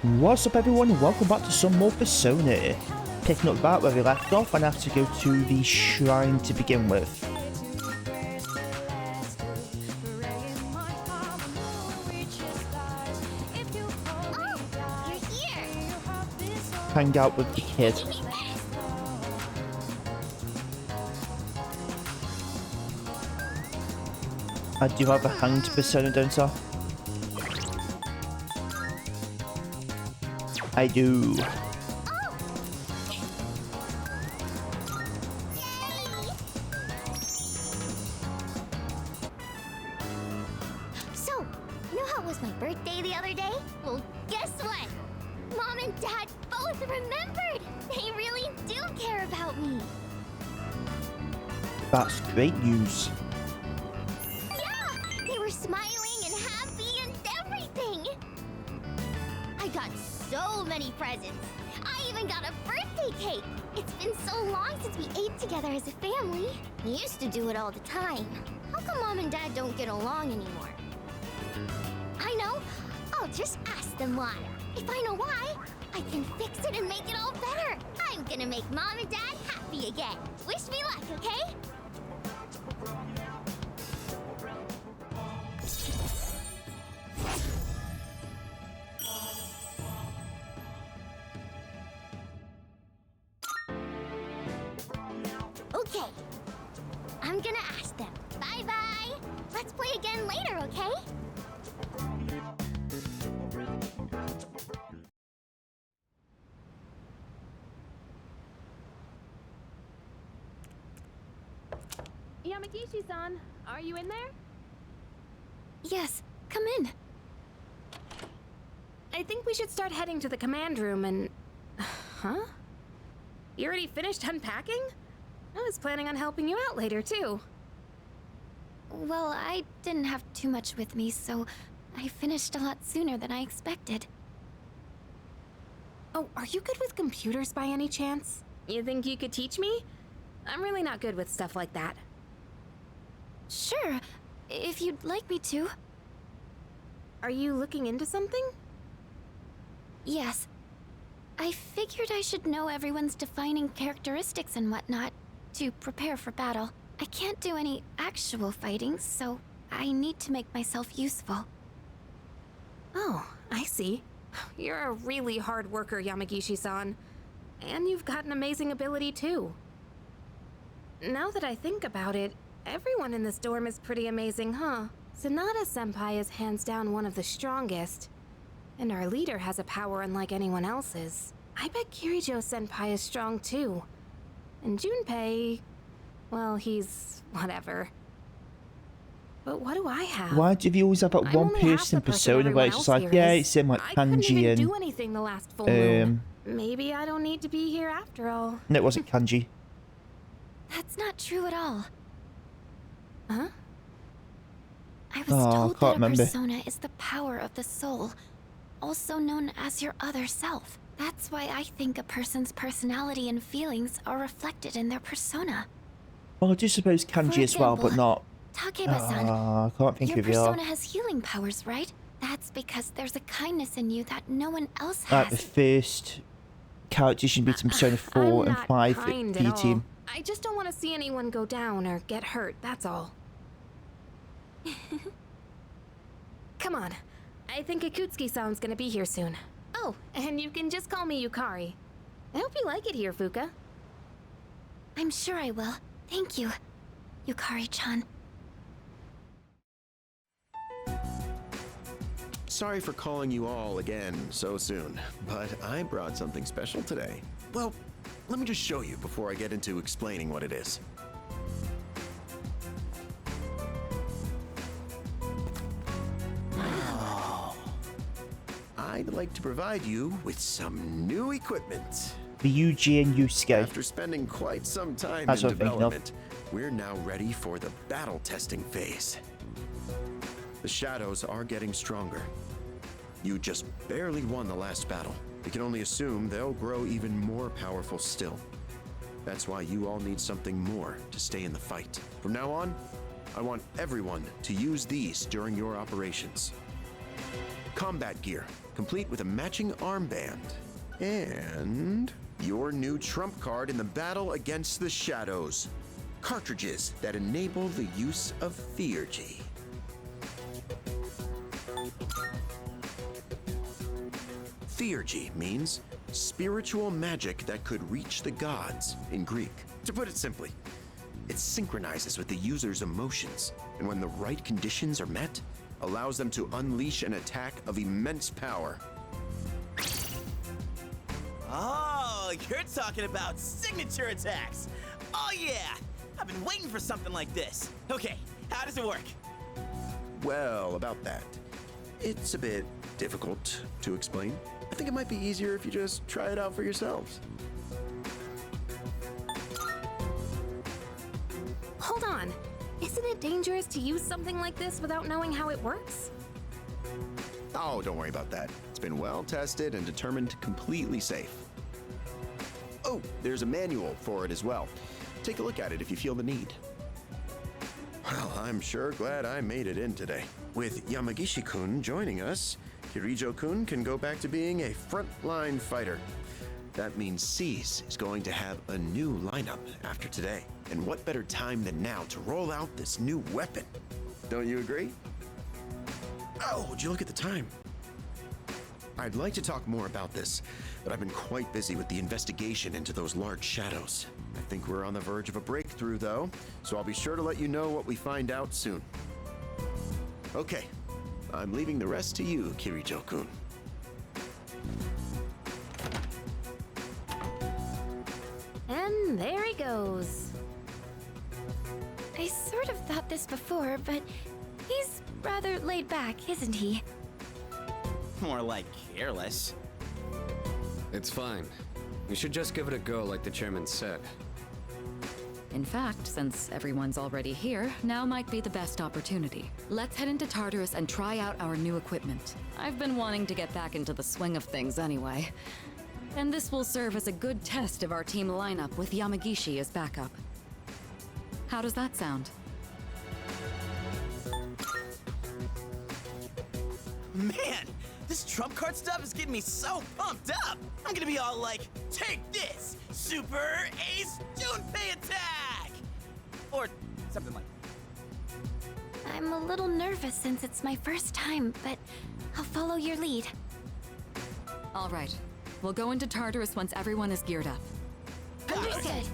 What's up everyone, welcome back to some more Persona. Picking up that where we left off, and I have to go to the shrine to begin with. Hang out with the kid. I do have a hanged Persona, don't I? I do. So, you know how it was my birthday the other day? Well, guess what? Mom and Dad both remembered! They really do care about me! That's great news. Yeah! They were smiling and happy and everything! I got so many presents! I even got a birthday cake! It's been so long since we ate together as a family. We used to do it all the time. How come Mom and Dad don't get along anymore? I know! I'll just ask them why. If I know why, I can fix it and make it all better! I'm gonna make Mom and Dad happy again! Wish me luck, okay? Okay. I'm gonna ask them. Bye-bye! Let's play again later, okay? Yamagishi-san, are you in there? Yes, come in. I think we should start heading to the command room and... Huh? You already finished unpacking? I was planning on helping you out later, too. Well, I didn't have too much with me, so I finished a lot sooner than I expected. Oh, are you good with computers by any chance? You think you could teach me? I'm really not good with stuff like that. Sure, if you'd like me to. Are you looking into something? Yes. I figured I should know everyone's defining characteristics and whatnot to prepare for battle. I can't do any actual fighting, so I need to make myself useful. Oh, I see. You're a really hard worker, Yamagishi-san. And you've got an amazing ability, too. Now that I think about it, everyone in this dorm is pretty amazing, huh? Sanada-senpai is hands down one of the strongest. And our leader has a power unlike anyone else's. I bet Kirijo-senpai is strong, too. And Junpei... well, he's... whatever. But what do I have? Why do you always have that I'm one only half person the person Persona where it's just like, everyone else yeah, here it's in like I couldn't kanji even and... do anything the last full moon. Maybe I don't need to be here after all. No, it wasn't kanji. That's not true at all. Huh? I was Oh, I told can't that a remember. persona is the power of the soul, also known as your other self. That's why I think a person's personality and feelings are reflected in their persona. Well, I do suppose kanji For as well, but example, not... Takeba-san, I can't think your of it. persona has healing powers, right? That's because there's a kindness in you that no one else Like has. the first character should be to Persona 4 I'm and not 5 kind at at all. P-Team. I just don't want to see anyone go down or get hurt, that's all. Come on. I think Ikutsuki-san's gonna be here soon. Oh, and you can just call me Yukari. I hope you like it here, Fuka. I'm sure I will. Thank you, Yukari-chan. Sorry for calling you all again so soon, but I brought something special today. Well, let me just show you before I get into explaining what it is. I'd like to provide you with some new equipment. The Yuji and Yusuke. After spending quite some time That's in what I'm thinking of. development, we're now ready for the battle testing phase. The shadows are getting stronger. You just barely won the last battle. We can only assume they'll grow even more powerful still. That's why you all need something more to stay in the fight. From now on, I want everyone to use these during your operations. combat gear, complete with a matching armband. And your new trump card in the battle against the shadows. Cartridges that enable the use of Theurgy. Theurgy means spiritual magic that could reach the gods in Greek. To put it simply, it synchronizes with the user's emotions, and when the right conditions are met, allows them to unleash an attack of immense power. Oh, you're talking about signature attacks. Oh yeah, I've been waiting for something like this. Okay, how does it work? Well, about that, it's a bit difficult to explain. I think it might be easier if you just try it out for yourselves. Hold on. Isn't it dangerous to use something like this without knowing how it works? Oh, don't worry about that. It's been well tested and determined completely safe. Oh, there's a manual for it as well. Take a look at it if you feel the need. Well, I'm sure glad I made it in today. With Yamagishi-kun joining us, Kirijo-kun can go back to being a frontline fighter. That means Cease is going to have a new lineup after today. And what better time than now to roll out this new weapon? Don't you agree? Oh, would you look at the time? I'd like to talk more about this, but I've been quite busy with the investigation into those large shadows. I think we're on the verge of a breakthrough, though, so I'll be sure to let you know what we find out soon. Okay, I'm leaving the rest to you, Kirijo-kun. And there he goes. I sort of thought this before, but he's rather laid back, isn't he? More like careless. It's fine. We should just give it a go like the chairman said. In fact, since everyone's already here, now might be the best opportunity. Let's head into Tartarus and try out our new equipment. I've been wanting to get back into the swing of things anyway. And this will serve as a good test of our team lineup with Yamagishi as backup. How does that sound? Man, this trump card stuff is getting me so pumped up. I'm gonna be all like, take this, Super Ace Junpei attack! Or something like that. I'm a little nervous since it's my first time, but I'll follow your lead. All right. We'll go into Tartarus once everyone is geared up. Understood.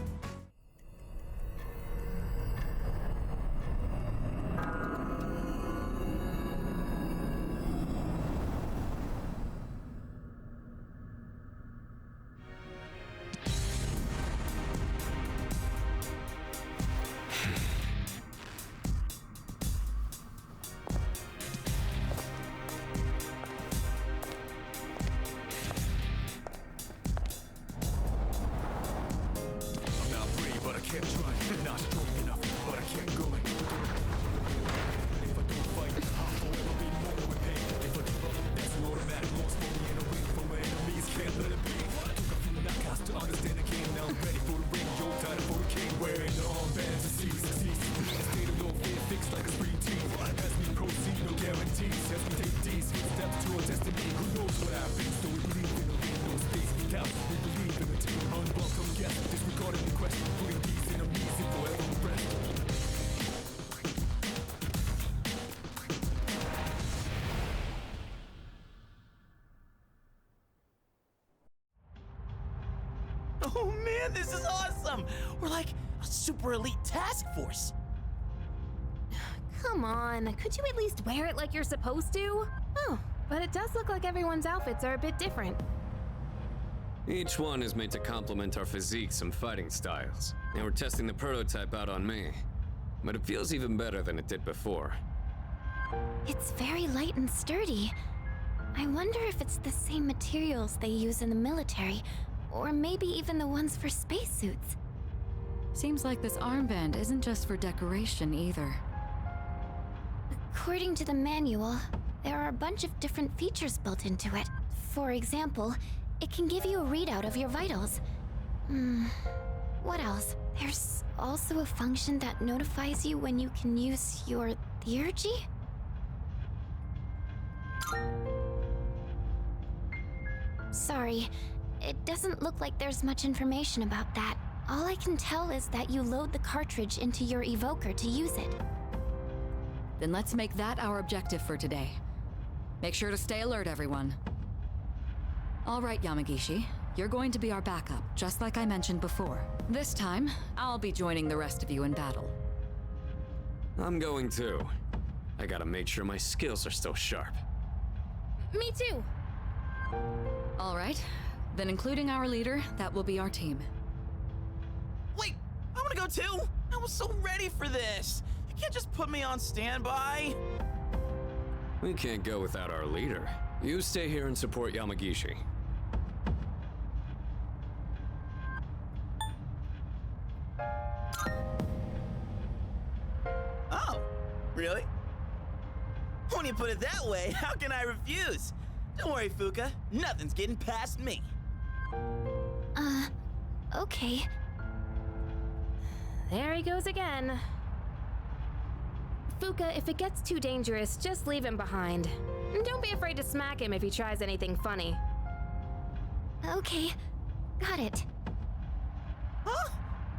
Oh man, this is awesome! We're like a super elite task force. Come on, could you at least wear it like you're supposed to? Oh, but it does look like everyone's outfits are a bit different. Each one is made to complement our physiques and fighting styles. And we're testing the prototype out on me. But it feels even better than it did before. It's very light and sturdy. I wonder if it's the same materials they use in the military, or maybe even the ones for spacesuits. Seems like this armband isn't just for decoration either. According to the manual, there are a bunch of different features built into it. For example, it can give you a readout of your vitals. What else? There's also a function that notifies you when you can use your Theurgy? Sorry. It doesn't look like there's much information about that. All I can tell is that you load the cartridge into your evoker to use it. Then let's make that our objective for today. Make sure to stay alert, everyone. All right, Yamagishi. You're going to be our backup, just like I mentioned before. This time, I'll be joining the rest of you in battle. I'm going too. I gotta make sure my skills are still sharp. Me too. All right. Then including our leader, that will be our team. Wait, I wanna go too! I was so ready for this! You can't just put me on standby! We can't go without our leader. You stay here and support Yamagishi. Oh, really? When you put it that way, how can I refuse? Don't worry, Fuka. Nothing's getting past me. Okay. There he goes again. Fuka, if it gets too dangerous, just leave him behind. And don't be afraid to smack him if he tries anything funny. Okay. Got it. Huh?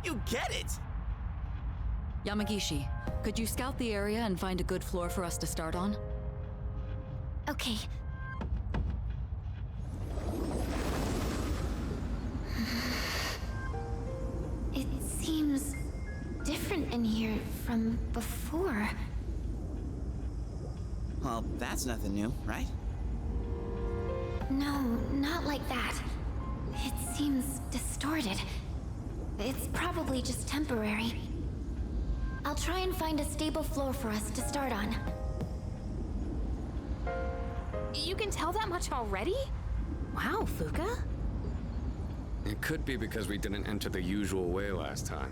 You get it? Yamagishi, could you scout the area and find a good floor for us to start on? Okay. It seems different in here from before. Well, that's nothing new, right? No, not like that. It seems distorted. It's probably just temporary. I'll try and find a stable floor for us to start on. You can tell that much already? Wow, Fuka. It could be because we didn't enter the usual way last time.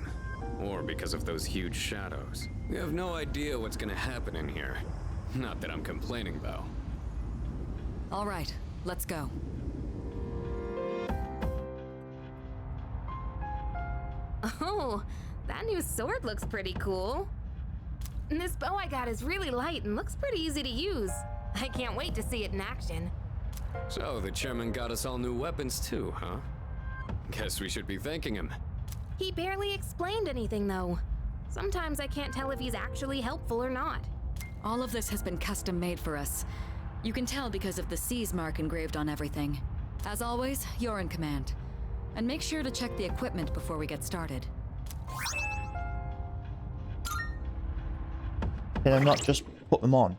Or because of those huge shadows. We have no idea what's gonna happen in here. Not that I'm complaining, though. All right, let's go. Oh, that new sword looks pretty cool. And this bow I got is really light and looks pretty easy to use. I can't wait to see it in action. So, the chairman got us all new weapons too, huh? Guess we should be thanking him. He barely explained anything, though. Sometimes I can't tell if he's actually helpful or not. All of this has been custom made for us. You can tell because of the C's mark engraved on everything. As always, you're in command. And make sure to check the equipment before we get started. Can I not just put them on?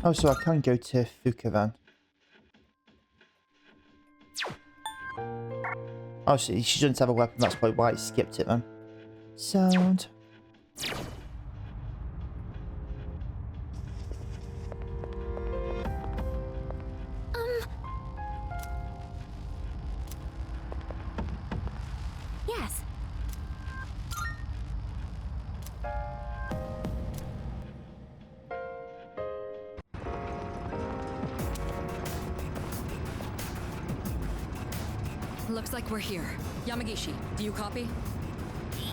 Oh, so I can go to Fuka then. Oh, so she doesn't have a weapon, that's probably why it skipped it then. Sound. Yes. Looks like we're here. Yamagishi, do you copy?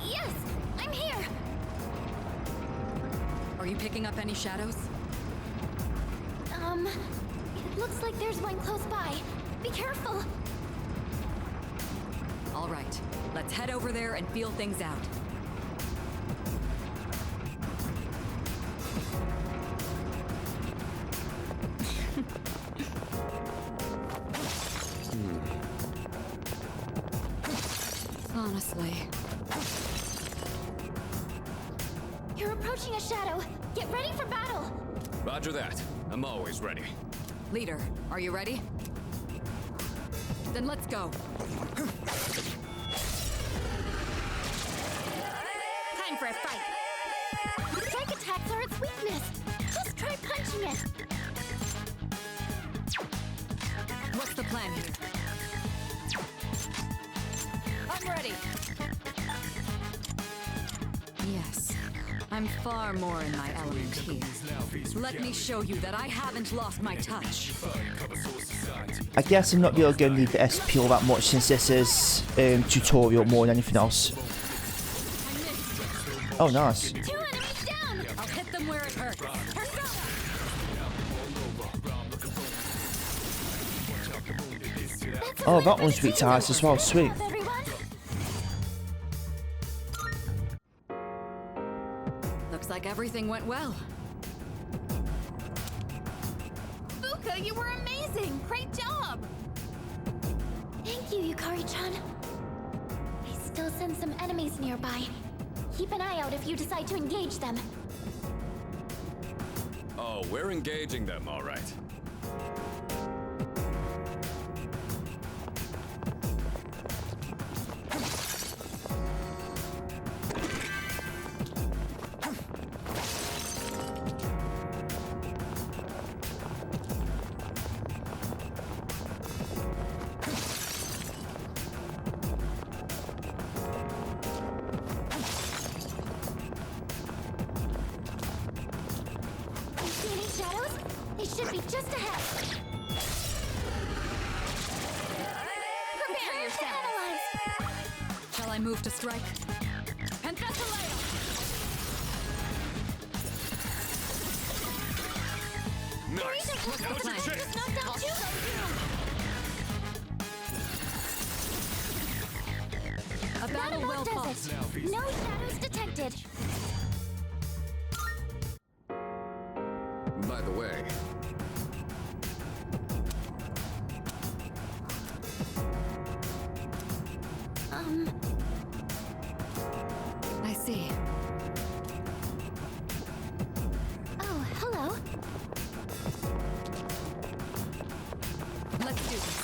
Yes, I'm here. Are you picking up any shadows? It looks like there's one close by. Be careful. All right, let's head over there and feel things out. Honestly. You're approaching a shadow. Get ready for battle. Roger that. I'm always ready. Leader, are you ready? Then let's go. for a fight. Strike attacks are its weakness. Just try punching it. What's the plan here? I'm ready. Yes, I'm far more in my element here. Let me show you that I haven't lost my touch. I guess I'm not really going to need the SP all that much since this is tutorial more than anything else. Oh, nice. 2 enemies down! I'll hit them where it hurts. Oh, that one's weak to ice as well. Sweet. Everyone? Looks like everything went well. Fuka, you were amazing! Great job! Thank you, Yukari-chan. I still sense some enemies nearby. Keep an eye out if you decide to engage them. Oh, we're engaging them, all right. You see any shadows? They should be just ahead. Prepare to analyze. Shall I move to strike? Pentathlon! Nice. What's Now's your chance. Just knocked out 2 A battle Not well enough, fought. does it? No shadows detected. By the way, I see. Oh, hello. Let's do this.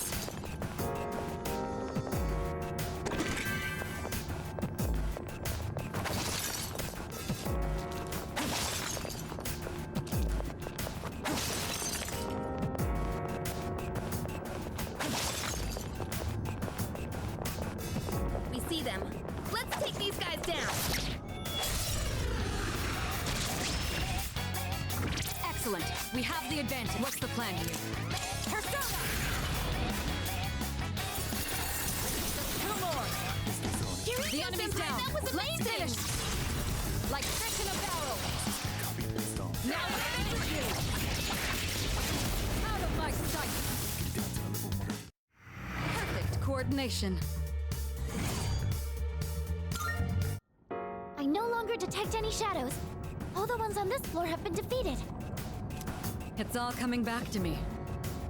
We see them. Let's take these guys down. Excellent. We have the advantage. What's the plan here? Persona! Two more. The enemy's down. That was Let's amazing. finish. Like fish in a barrel. Now finish you. Out of my sight. Perfect coordination. I no longer detect any shadows. All the ones on this floor have been defeated. It's all coming back to me.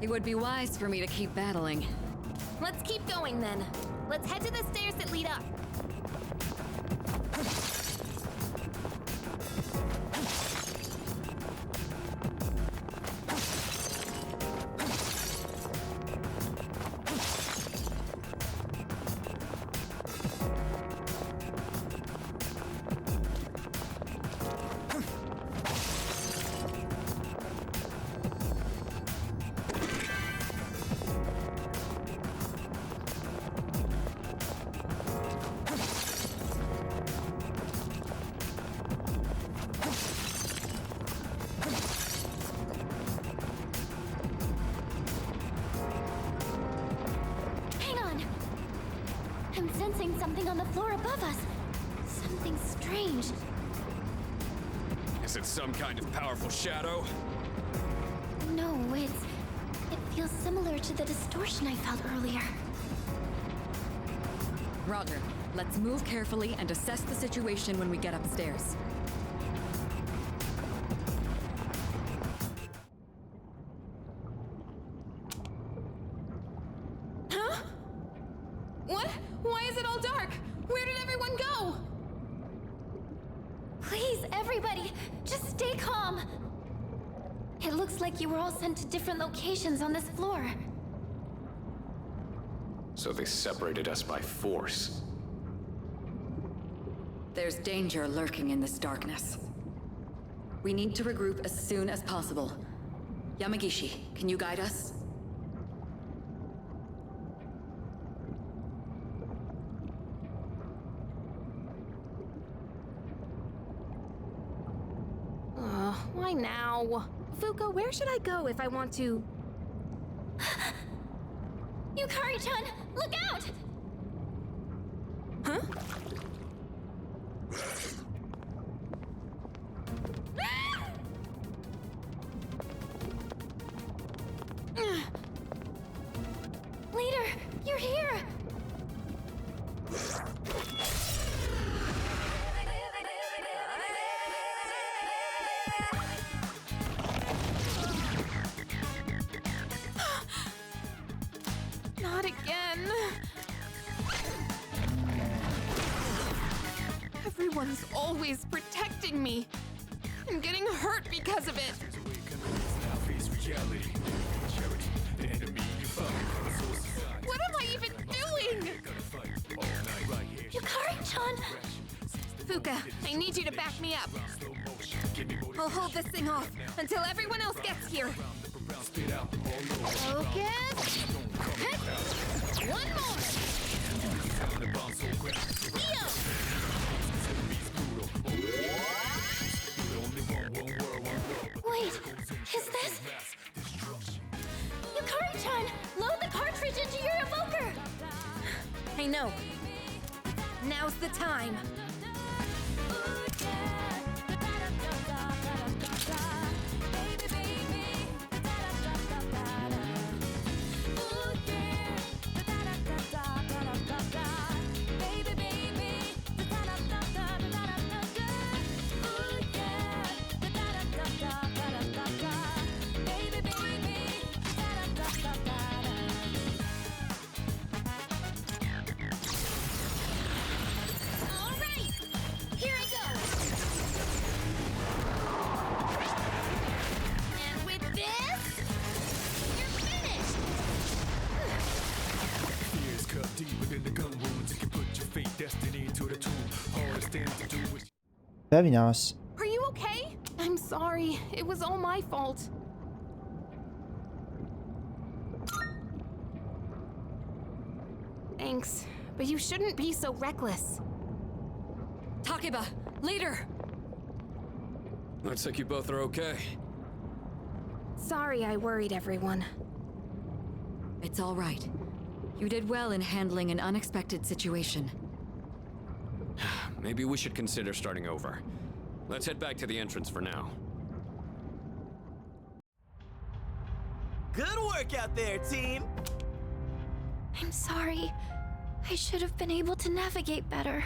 It would be wise for me to keep battling. Let's keep going then. Let's head to the stairs that lead up. Hang on. I'm sensing something on the floor above us. Something strange. is it some kind of powerful shadow? No, it feels similar to the distortion I felt earlier. Roger. Let's move carefully and assess the situation when we get upstairs. Huh? What? Why is it all dark? Where did everyone go? Please, everybody, just stay calm. It looks like you were all sent to different locations on this floor. So they separated us by force. There's danger lurking in this darkness. We need to regroup as soon as possible. Yamagishi, can you guide us? Why now? Fuka, where should I go if I want to... Yukari-chan, look out! Huh? Leader, you're here! Not again. Everyone's always protecting me. I'm getting hurt because of it. What am I even doing? Yukari-chan! Fuka, I need you to back me up. I'll hold this thing off until everyone else gets here. Focus! Hit! One more! Eo! Wait, is this? Yukari-chan, load the cartridge into your evoker! I know. Now's the time. Very nice. Are you okay? I'm sorry. It was all my fault. Thanks, but you shouldn't be so reckless. Takeba, leader! Looks like you both are okay. Sorry I worried everyone. It's all right. You did well in handling an unexpected situation. Maybe we should consider starting over. Let's head back to the entrance for now. Good work out there, team! I'm sorry. I should have been able to navigate better.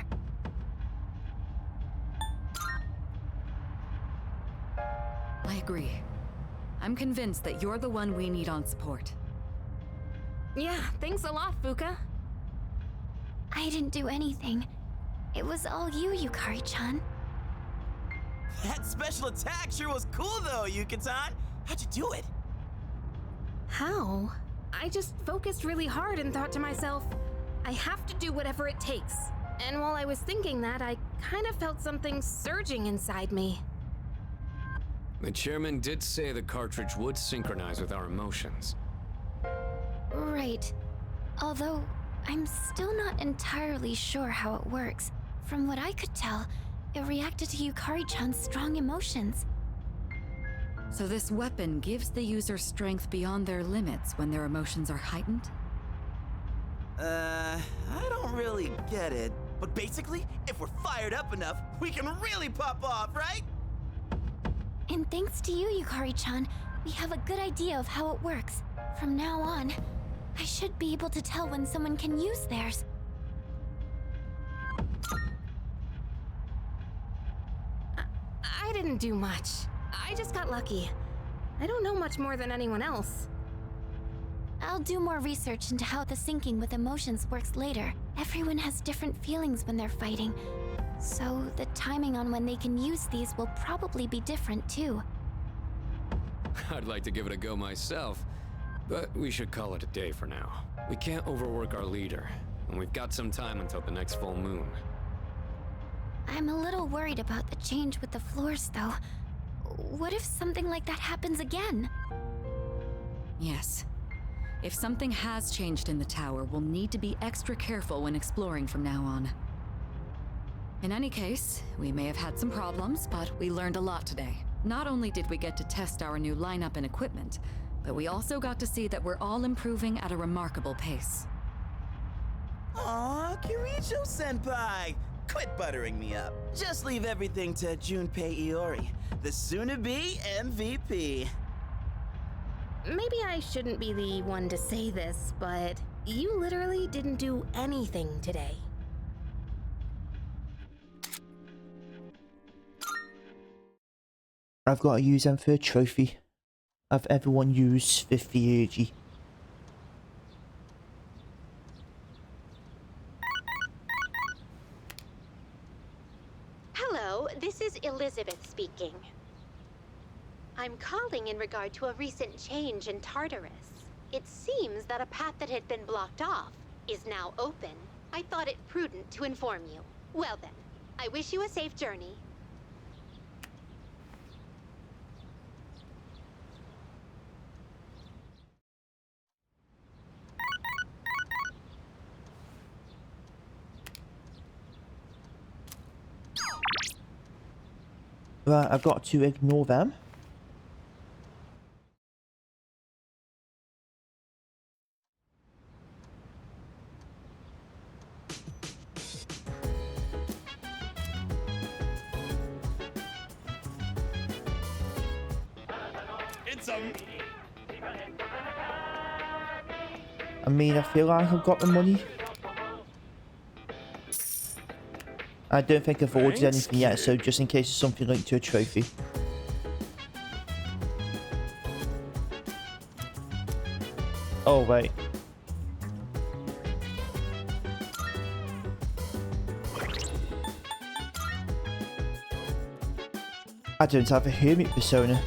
I agree. I'm convinced that you're the one we need on support. Yeah, thanks a lot, Fuka. I didn't do anything. It was all you, Yukari-chan. That special attack sure was cool though, Yuka-tan! How'd you do it? How? I just focused really hard and thought to myself, I have to do whatever it takes. And while I was thinking that, I kind of felt something surging inside me. The chairman did say the cartridge would synchronize with our emotions. Right. Although, I'm still not entirely sure how it works. From what I could tell, it reacted to Yukari-chan's strong emotions. So this weapon gives the user strength beyond their limits when their emotions are heightened? I don't really get it. But basically, if we're fired up enough, we can really pop off, right? And thanks to you, Yukari-chan, we have a good idea of how it works. From now on, I should be able to tell when someone can use theirs. I didn't do much. I just got lucky. I don't know much more than anyone else. I'll do more research into how the syncing with emotions works later. Everyone has different feelings when they're fighting, so the timing on when they can use these will probably be different too. I'd like to give it a go myself, but we should call it a day for now. We can't overwork our leader, and we've got some time until the next full moon. I'm a little worried about the change with the floors, though. What if something like that happens again? Yes. If something has changed in the tower, we'll need to be extra careful when exploring from now on. In any case, we may have had some problems, but we learned a lot today. Not only did we get to test our new lineup and equipment, but we also got to see that we're all improving at a remarkable pace. Aw, Kirijo-senpai! Quit buttering me up. Just leave everything to Junpei Iori, the soon-to-be MVP. Maybe I shouldn't be the one to say this, but you literally didn't do anything today. I've got to use them for a trophy. Have everyone use 50 AG. Hello, this is Elizabeth speaking. I'm calling in regard to a recent change in Tartarus. It seems that a path that had been blocked off is now open. I thought it prudent to inform you. Well then, I wish you a safe journey. Right, I've got to ignore them. I mean, I feel like I've got the money. I don't think I've ordered anything yet, so just in case it's something linked to a trophy. Oh, wait. I don't have a hermit persona.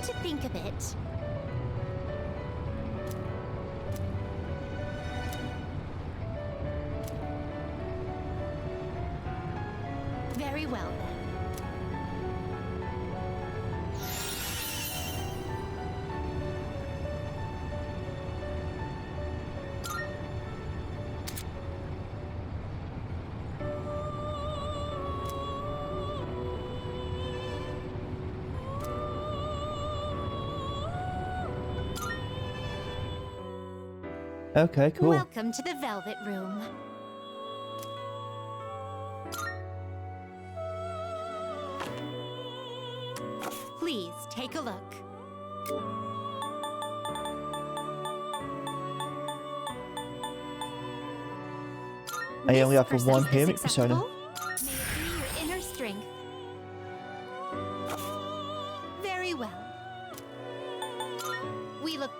To think of it. Very well then. Okay, cool. Welcome to the Velvet Room. Please take a look. I only have This one person is hermit persona. acceptable? May it be your inner strength. Very well. We look.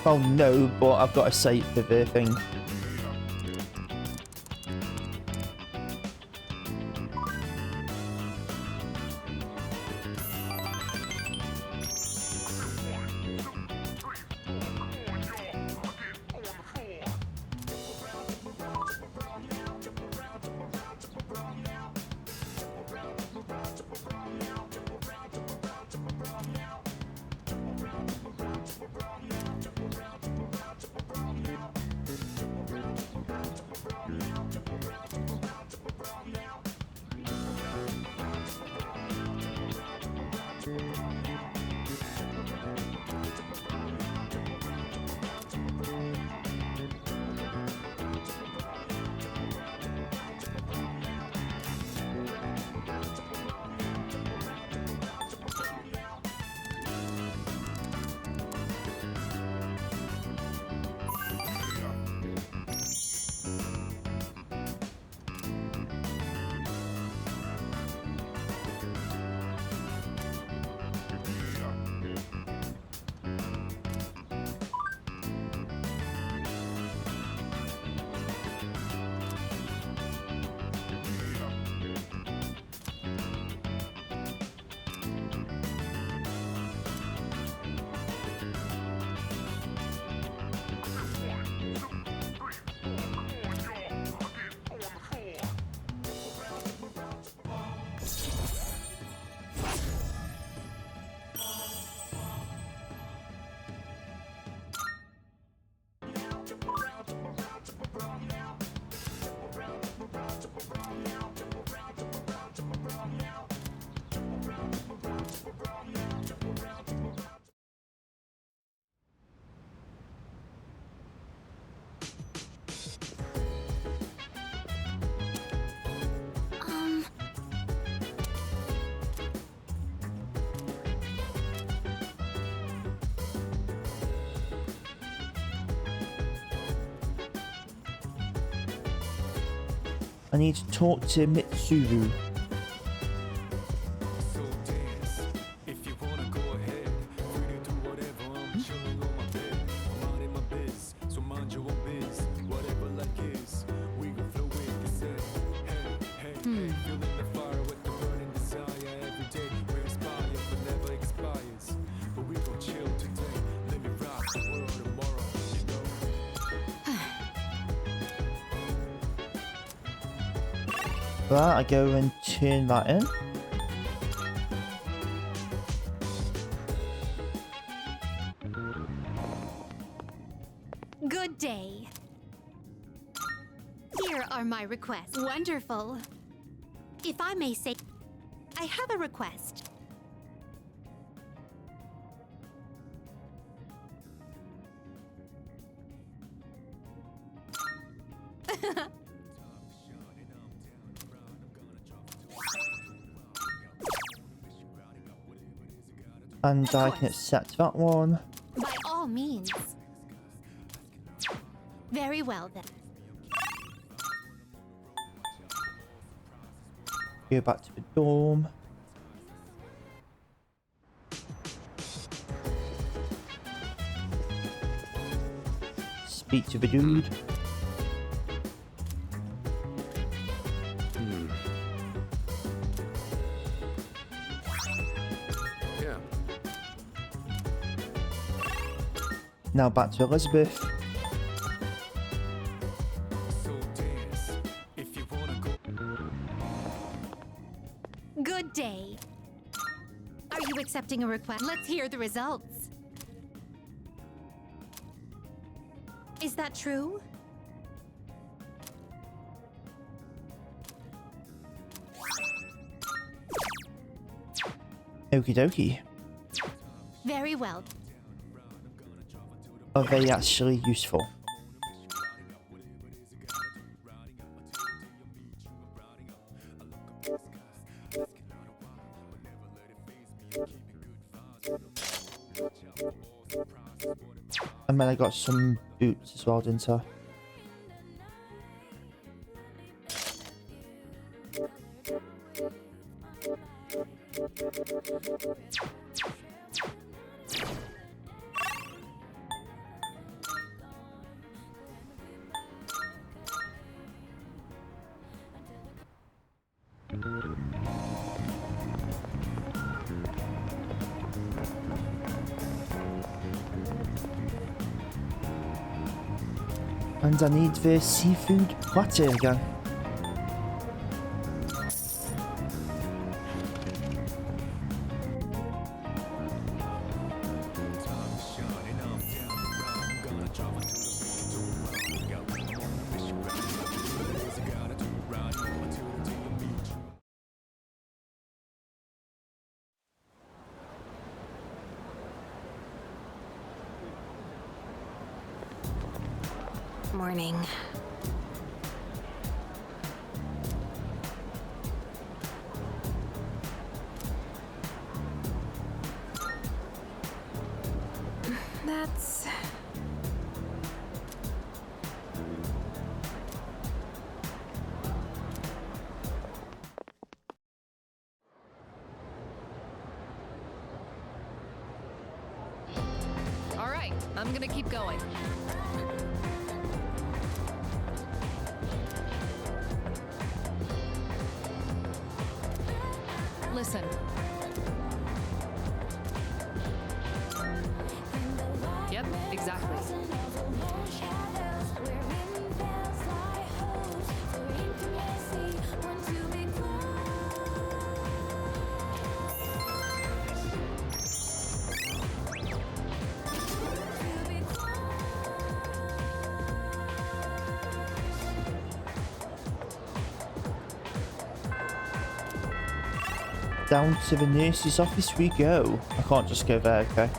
Oh no, but I've got a site for the thing. I need to talk to Montyzu. Right, I go and turn that in. Good day. Here are my requests. Wonderful. If I may say, I have a request. And I can accept that one. By all means. Very well then. Go back to the dorm. Speak to the dude. Yeah. Now back to Elizabeth. Good day. Are you accepting a request? Let's hear the results. Is that true? Okie dokie. Very well. Are they actually useful? And then I got some boots as well, didn't I? And I need the seafood platter again. Morning. That's... All right, I'm gonna keep going. Listen. Yep, exactly. Down to the nurse's office we go. I can't just go there, okay?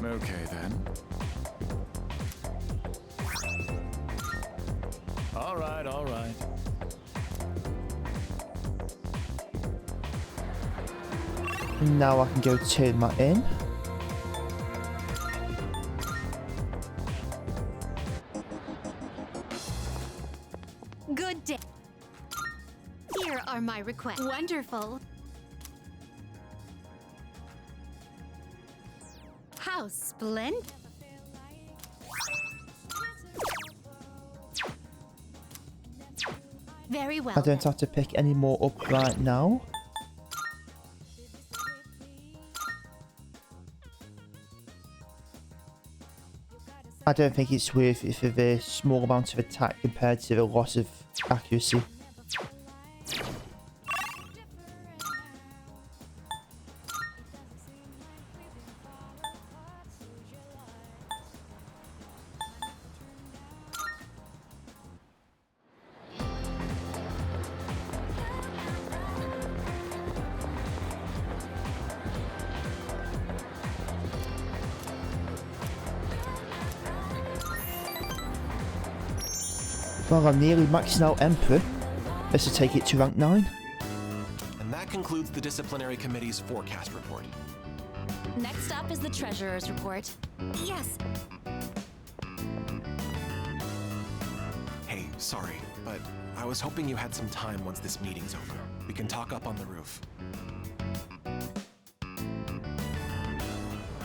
Okay then. All right, all right. Now I can go turn that in. Good day. Here are my requests. Wonderful. How splendid. Very well. I don't have to pick any more up right now. I don't think it's worth it for the small amount of attack compared to the loss of accuracy. Well, I'm nearly maxing out Emperor. Let's just take it to rank 9. And that concludes the Disciplinary Committee's forecast report. Next up is the Treasurer's report. Yes. Hey, sorry, but I was hoping you had some time once this meeting's over. We can talk up on the roof. I'm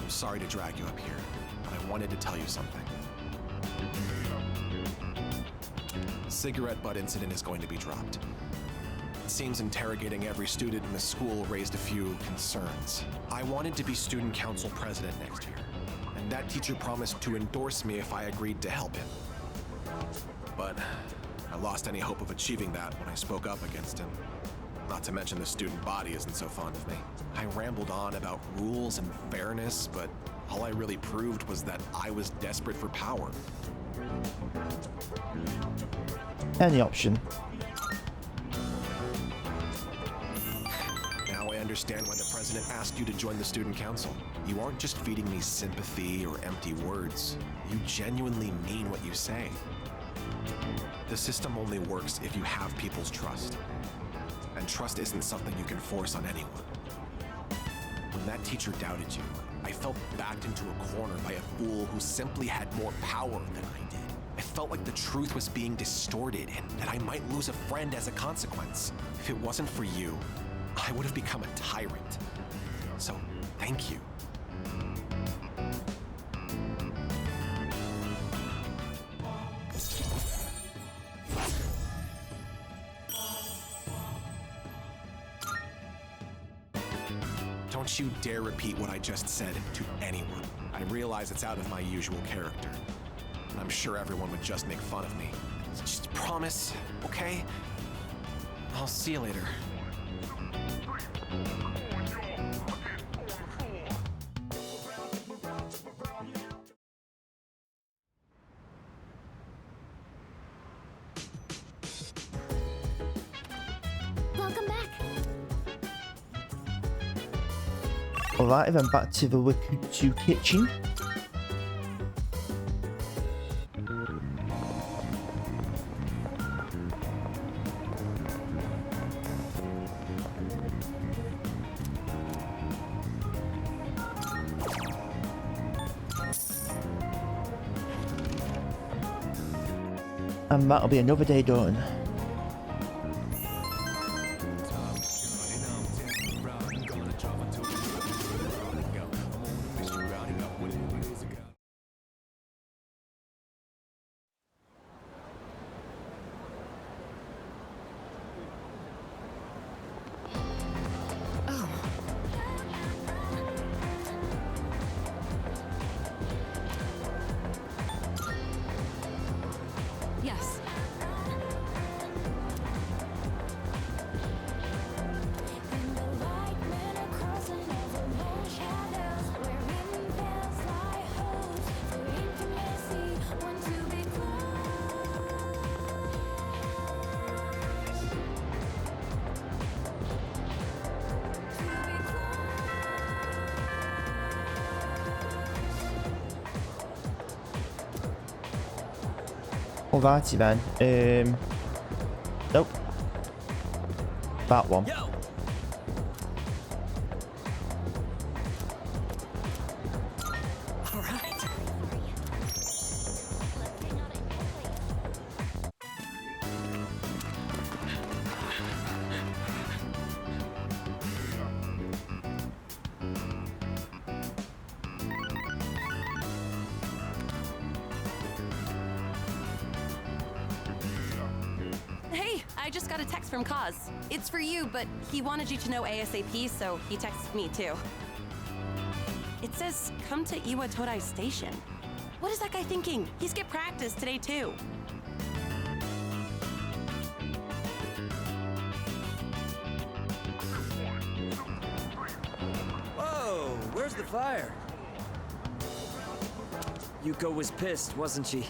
sorry to drag you up here, but I wanted to tell you something. Cigarette butt incident is going to be dropped. It seems interrogating every student in the school raised a few concerns. I wanted to be student council president next year, and that teacher promised to endorse me if I agreed to help him. But I lost any hope of achieving that when I spoke up against him. Not to mention the student body isn't so fond of me. I rambled on about rules and fairness, but all I really proved was that I was desperate for power. Any option. Now I understand why the president asked you to join the student council. You aren't just feeding me sympathy or empty words. You genuinely mean what you say. The system only works if you have people's trust. And trust isn't something you can force on anyone. When that teacher doubted you, I felt backed into a corner by a fool who simply had more power than I did. I felt like the truth was being distorted and that I might lose a friend as a consequence. If it wasn't for you, I would have become a tyrant. So, thank you. Don't you dare repeat what I just said to anyone. I realize it's out of my usual character. And I'm sure everyone would just make fun of me. Just promise, okay? I'll see you later. Welcome back. Alright, then back to the Wakutsu kitchen. And that'll be another day done. Yes. Alrighty then. Nope. That one. Yo! All right. Hey, I just got a text from Kaz. It's for you, but he wanted you to know ASAP, so he texted me too. It says, come to Iwa Todai Station. What is that guy thinking? He skipped practice today too. Whoa, where's the fire? Yuko was pissed, wasn't she?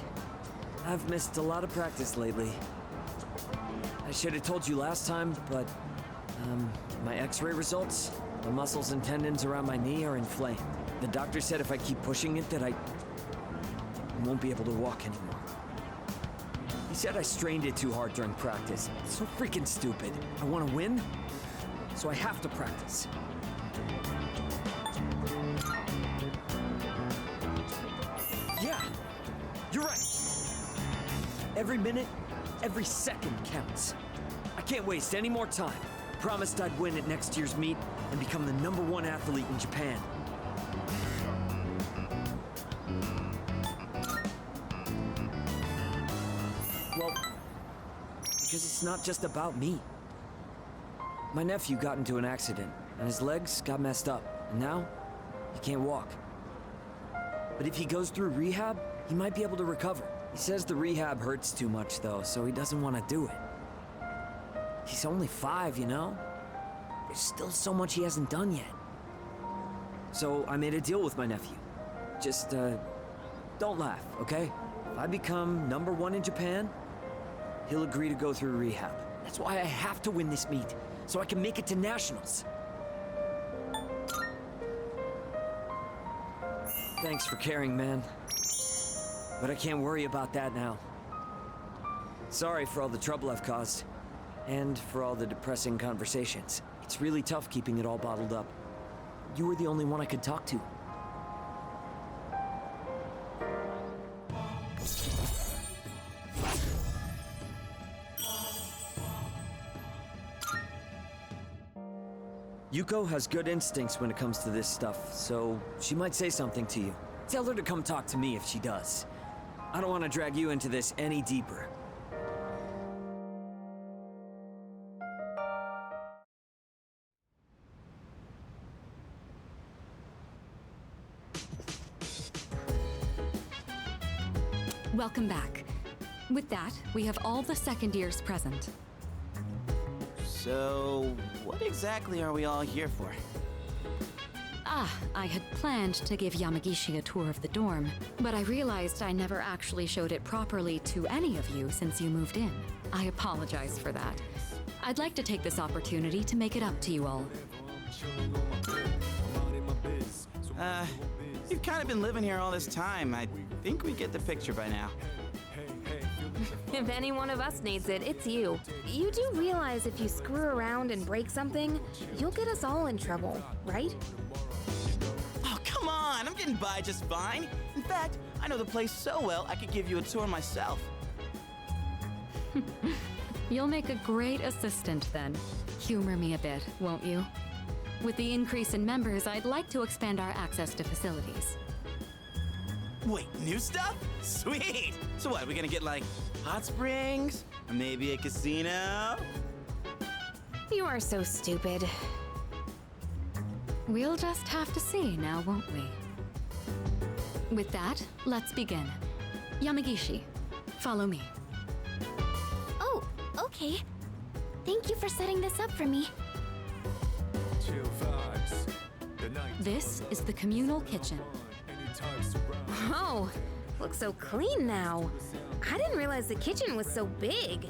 I've missed a lot of practice lately. I should have told you last time, but my x-ray results, the muscles and tendons around my knee are inflamed. The doctor said if I keep pushing it that I won't be able to walk anymore. He said I strained it too hard during practice. It's so freaking stupid. I want to win, so I have to practice. Yeah, you're right. Every minute, every second counts. I can't waste any more time. Promised I'd win at next year's meet and become the #1 athlete in Japan. Well, because it's not just about me. My nephew got into an accident, and his legs got messed up, and now he can't walk. But if he goes through rehab, he might be able to recover. He says the rehab hurts too much, though, so he doesn't want to do it. He's only 5, you know? There's still so much he hasn't done yet. So I made a deal with my nephew. Just, don't laugh, okay? If I become #1 in Japan, he'll agree to go through rehab. That's why I have to win this meet, so I can make it to nationals. Thanks for caring, man. But I can't worry about that now. Sorry for all the trouble I've caused. And for all the depressing conversations. It's really tough keeping it all bottled up. You were the only one I could talk to. Yuko has good instincts when it comes to this stuff, so she might say something to you. Tell her to come talk to me if she does. I don't want to drag you into this any deeper. Welcome back. With that, we have all the second years present. So, what exactly are we all here for? I had planned to give Yamagishi a tour of the dorm, but I realized I never actually showed it properly to any of you since you moved in. I apologize for that. I'd like to take this opportunity to make it up to you all. You've kind of been living here all this time. I think we get the picture by now. If any one of us needs it, it's you. You do realize if you screw around and break something, you'll get us all in trouble, right? Oh, come on! I'm getting by just fine. In fact, I know the place so well, I could give you a tour myself. You'll make a great assistant then. Humor me a bit, won't you? With the increase in members, I'd like to expand our access to facilities. Wait, new stuff? Sweet! So what, we gonna get like hot springs? Or maybe a casino? You are so stupid. We'll just have to see now, won't we? With that, let's begin. Yamagishi, follow me. Oh, okay. Thank you for setting this up for me. This is the communal kitchen. Oh, looks so clean now. I didn't realize the kitchen was so big.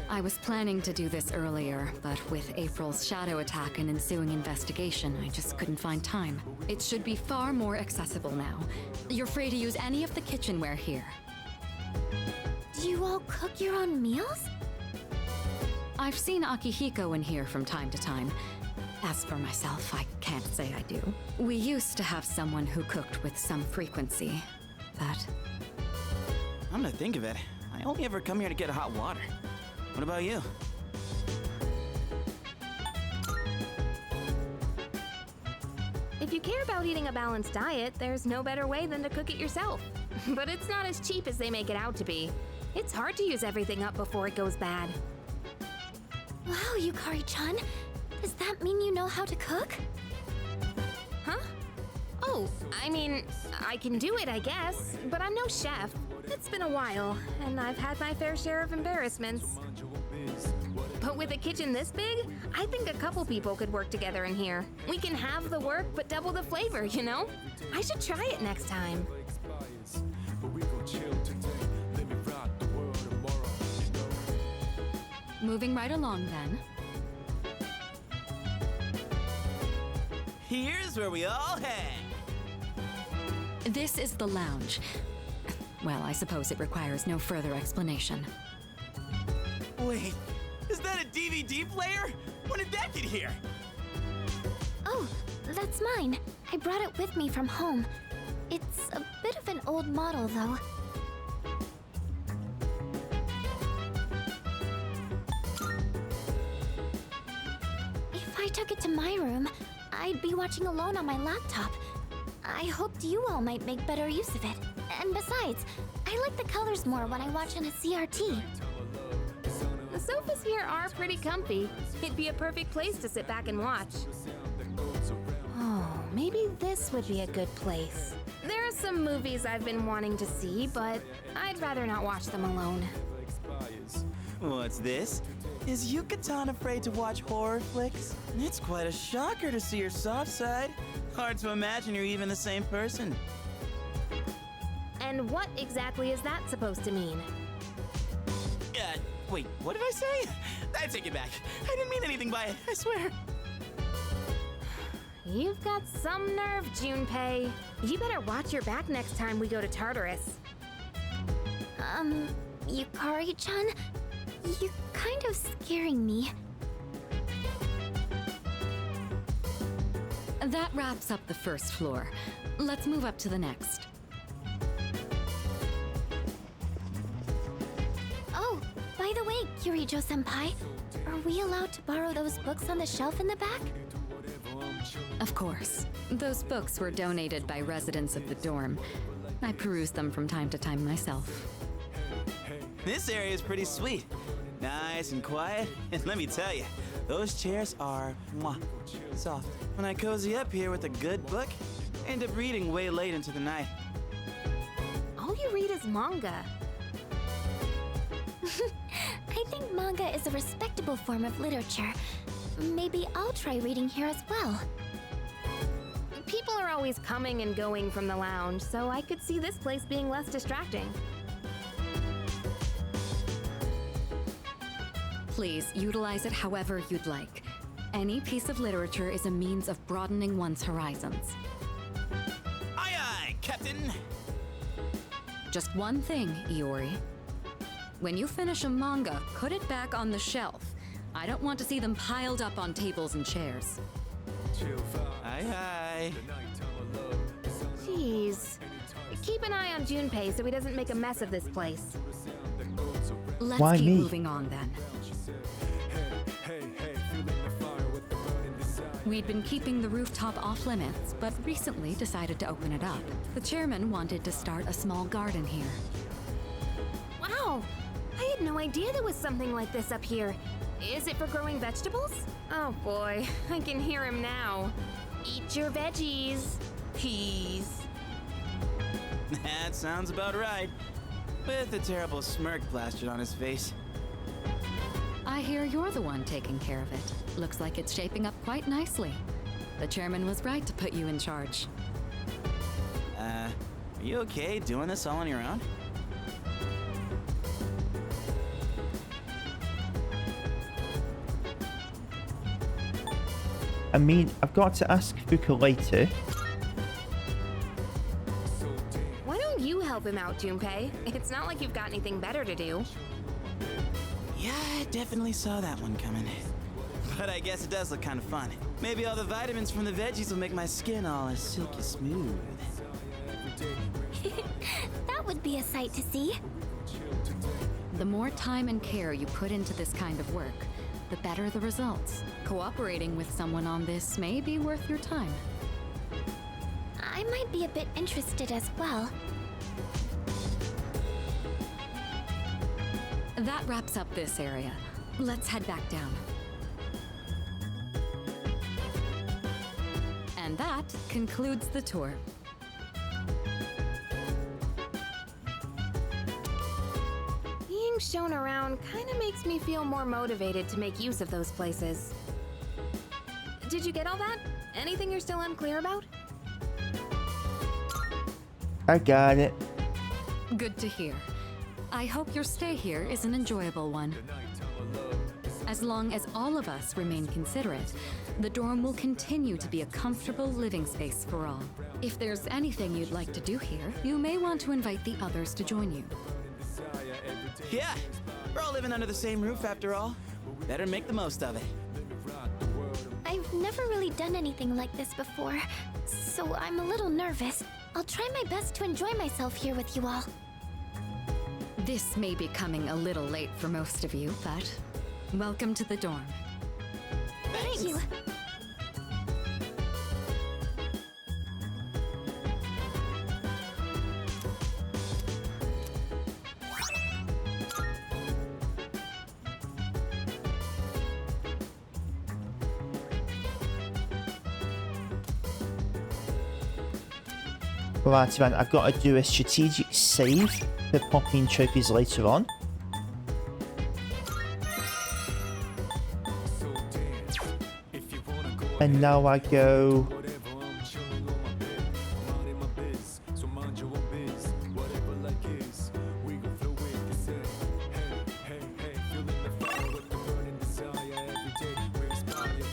I was planning to do this earlier, but with April's shadow attack and ensuing investigation, I just couldn't find time. It should be far more accessible now. You're free to use any of the kitchenware here. Do you all cook your own meals? I've seen Akihiko in here from time to time. As for myself, I can't say I do. We used to have someone who cooked with some frequency, but... I'm gonna think of it. I only ever come here to get hot water. What about you? If you care about eating a balanced diet, there's no better way than to cook it yourself. But it's not as cheap as they make it out to be. It's hard to use everything up before it goes bad. Wow, Yukari-chan. Does that mean you know how to cook? Huh? Oh, I mean, I can do it, I guess, but I'm no chef. It's been a while, and I've had my fair share of embarrassments. But with a kitchen this big, I think a couple people could work together in here. We can have the work, but double the flavor, you know? I should try it next time. Moving right along then. Here's where we all hang. This is the lounge. Well, I suppose it requires no further explanation. Wait, is that a DVD player? When did that get here? Oh, that's mine. I brought it with me from home. It's a bit of an old model, though. If I took it to my room, I'd be watching alone on my laptop. I hoped you all might make better use of it. And besides, I like the colors more when I watch on a CRT. The sofas here are pretty comfy. It'd be a perfect place to sit back and watch. Oh, maybe this would be a good place. There are some movies I've been wanting to see, but I'd rather not watch them alone. What's this? Is Yucatan afraid to watch horror flicks? It's quite a shocker to see your soft side. Hard to imagine you're even the same person. And what exactly is that supposed to mean? Wait, what did I say? I take it back. I didn't mean anything by it, I swear. You've got some nerve, Junpei. You better watch your back next time we go to Tartarus. Yukari-chan? You're kind of scaring me. That wraps up the first floor. Let's move up to the next. Oh, by the way, Kirijo-senpai, are we allowed to borrow those books on the shelf in the back? Of course. Those books were donated by residents of the dorm. I peruse them from time to time myself. This area is pretty sweet. Nice and quiet, and let me tell you, those chairs are soft. When I cozy up here with a good book, I end up reading way late into the night. All you read is manga. I think manga is a respectable form of literature. Maybe I'll try reading here as well. People are always coming and going from the lounge, so I could see this place being less distracting. Please utilize it however you'd like. Any piece of literature is a means of broadening one's horizons. Aye aye, Captain! Just one thing, Iori. When you finish a manga, put it back on the shelf. I don't want to see them piled up on tables and chairs. Aye aye. Jeez. Keep an eye on Junpei so he doesn't make a mess of this place. Let's Why keep me? moving on then. We'd been keeping the rooftop off limits, but recently decided to open it up. The chairman wanted to start a small garden here. Wow! I had no idea there was something like this up here. Is it for growing vegetables? Oh boy, I can hear him now. Eat your veggies. Peas. That sounds about right. With a terrible smirk plastered on his face. I hear you're the one taking care of it. Looks like it's shaping up quite nicely. The chairman was right to put you in charge. Are you okay doing this all on your own? I mean, I've got to ask Fuka later. Why don't you help him out, Junpei. It's not like you've got anything better to do. Yeah, I definitely saw that one coming. But I guess it does look kind of fun. Maybe all the vitamins from the veggies will make my skin all as silky smooth. That would be a sight to see. The more time and care you put into this kind of work, the better the results. Cooperating with someone on this may be worth your time. I might be a bit interested as well. That wraps up this area. Let's head back down. And that concludes the tour. Being shown around kind of makes me feel more motivated to make use of those places. Did you get all that? Anything you're still unclear about? I got it. Good to hear. I hope your stay here is an enjoyable one. As long as all of us remain considerate, the dorm will continue to be a comfortable living space for all. If there's anything you'd like to do here, you may want to invite the others to join you. Yeah, we're all living under the same roof after all. Better make the most of it. I've never really done anything like this before, so I'm a little nervous. I'll try my best to enjoy myself here with you all. This may be coming a little late for most of you, but welcome to the dorm. Thank you. Right, man, I've got to do a strategic save for popping trophies later on. And now I go...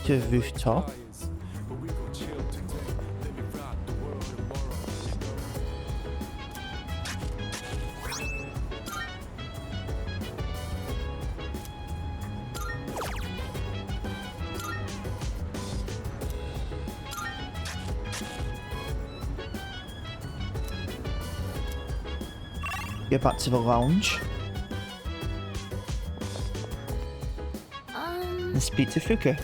to the rooftop. Go back to the lounge and speak to Fuka.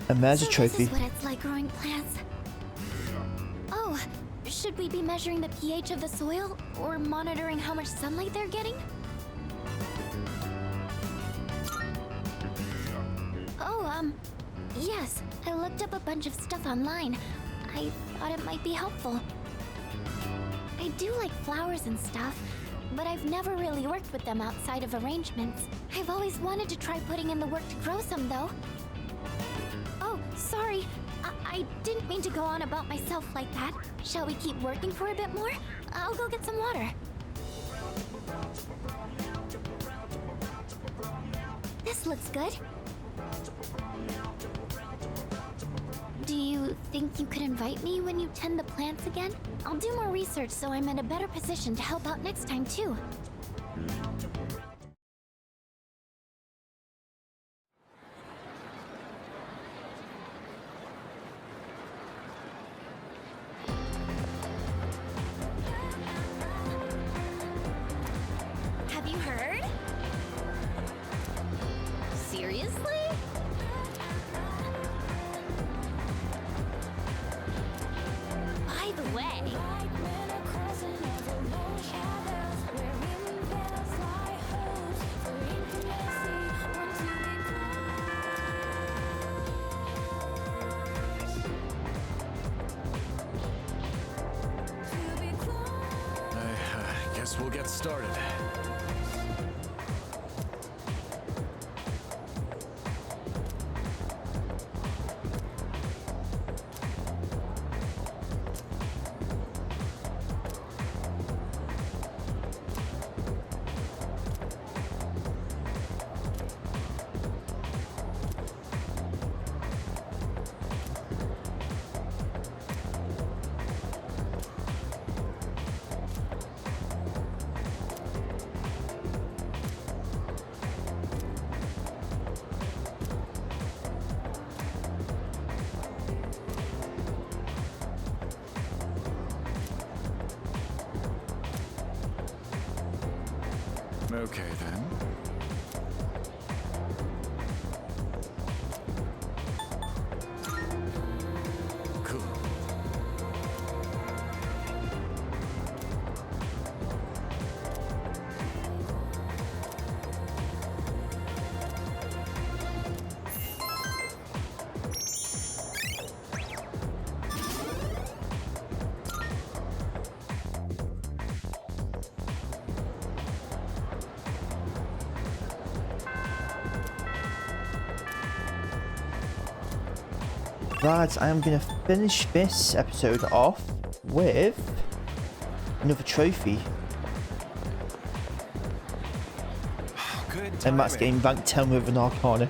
And there's a trophy. This is what it's like growing plants. Oh, should we be measuring the pH of the soil or monitoring how much sunlight they're getting? Oh, yes. I looked up a bunch of stuff online. I thought it might be helpful. I do like flowers and stuff, but I've never really worked with them outside of arrangements. I've always wanted to try putting in the work to grow some, though. Oh, sorry. I didn't mean to go on about myself like that. Shall we keep working for a bit more? I'll go get some water. This looks good. Do you think you could invite me when you tend the plants again? I'll do more research so I'm in a better position to help out next time, too. Have you heard? Seriously? By the way, Guess we'll get started. Okay, then. Cool. Right, I am going to finish this episode off with another trophy. Good And Matt's timing. getting rank 10 with an Arcana.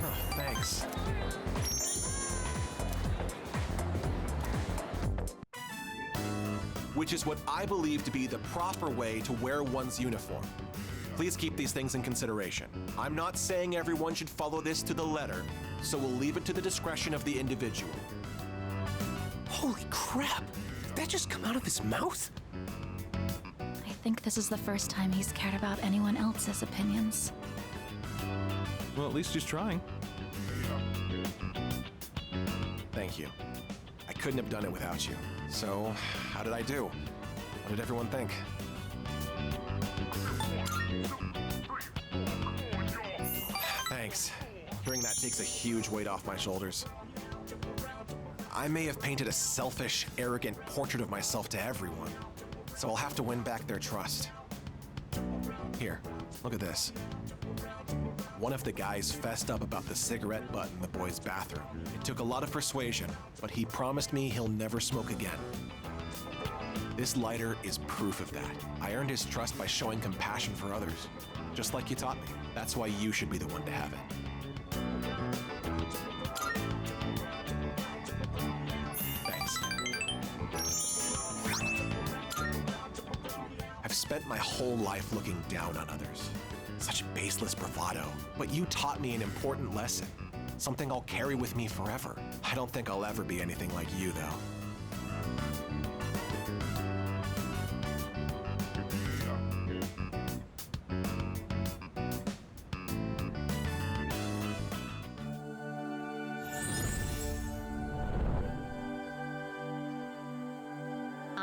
Oh, thanks. Which is what I believe to be the proper way to wear one's uniform. Please keep these things in consideration. I'm not saying everyone should follow this to the letter, so we'll leave it to the discretion of the individual. Holy crap! Did that just come out of his mouth? I think this is the first time he's cared about anyone else's opinions. Well, at least he's trying. Thank you. I couldn't have done it without you. So, how did I do? What did everyone think? Thanks. Hearing that takes a huge weight off my shoulders. I may have painted a selfish, arrogant portrait of myself to everyone, so I'll have to win back their trust. Here, look at this. One of the guys fessed up about the cigarette butt in the boys' bathroom. It took a lot of persuasion, but he promised me he'll never smoke again. This lighter is proof of that. I earned his trust by showing compassion for others, just like you taught me. That's why you should be the one to have it. Thanks. I've spent my whole life looking down on others. Such baseless bravado. But you taught me an important lesson. Something I'll carry with me forever. I don't think I'll ever be anything like you, though.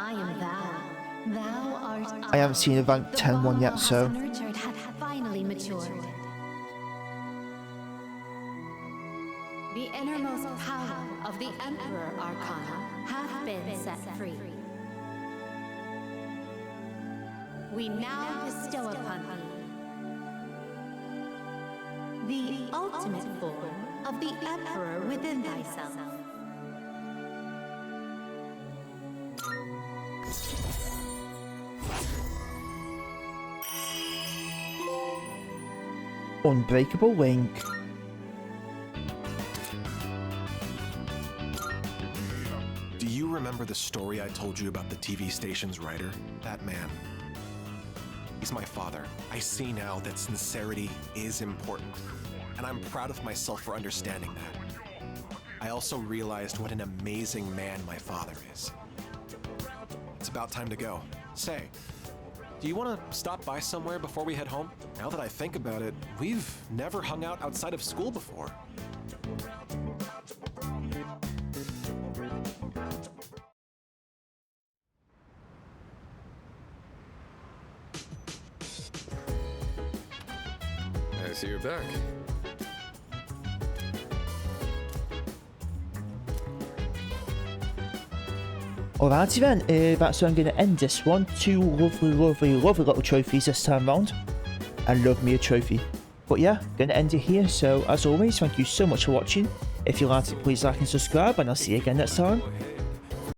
I am thou. Thou art I haven't seen a rank The 10 one yet, bond so nurtured hath finally matured. The innermost power of the Emperor Arcana hath been set free. We now bestow upon thee the ultimate form of the Emperor within thyself. Unbreakable Link. Do you remember the story I told you about the TV station's writer? That man. He's my father. I see now that sincerity is important, and I'm proud of myself for understanding that. I also realized what an amazing man my father is. It's about time to go. Say, do you want to stop by somewhere before we head home? Now that I think about it, we've never hung out outside of school before. I see you're back. Alrighty then, that's where I'm going to end this one. 2 lovely, lovely, lovely little trophies this time round. I love me a trophy. But yeah, going to end it here. So as always, thank you so much for watching. If you liked it, please like and subscribe, and I'll see you again next time.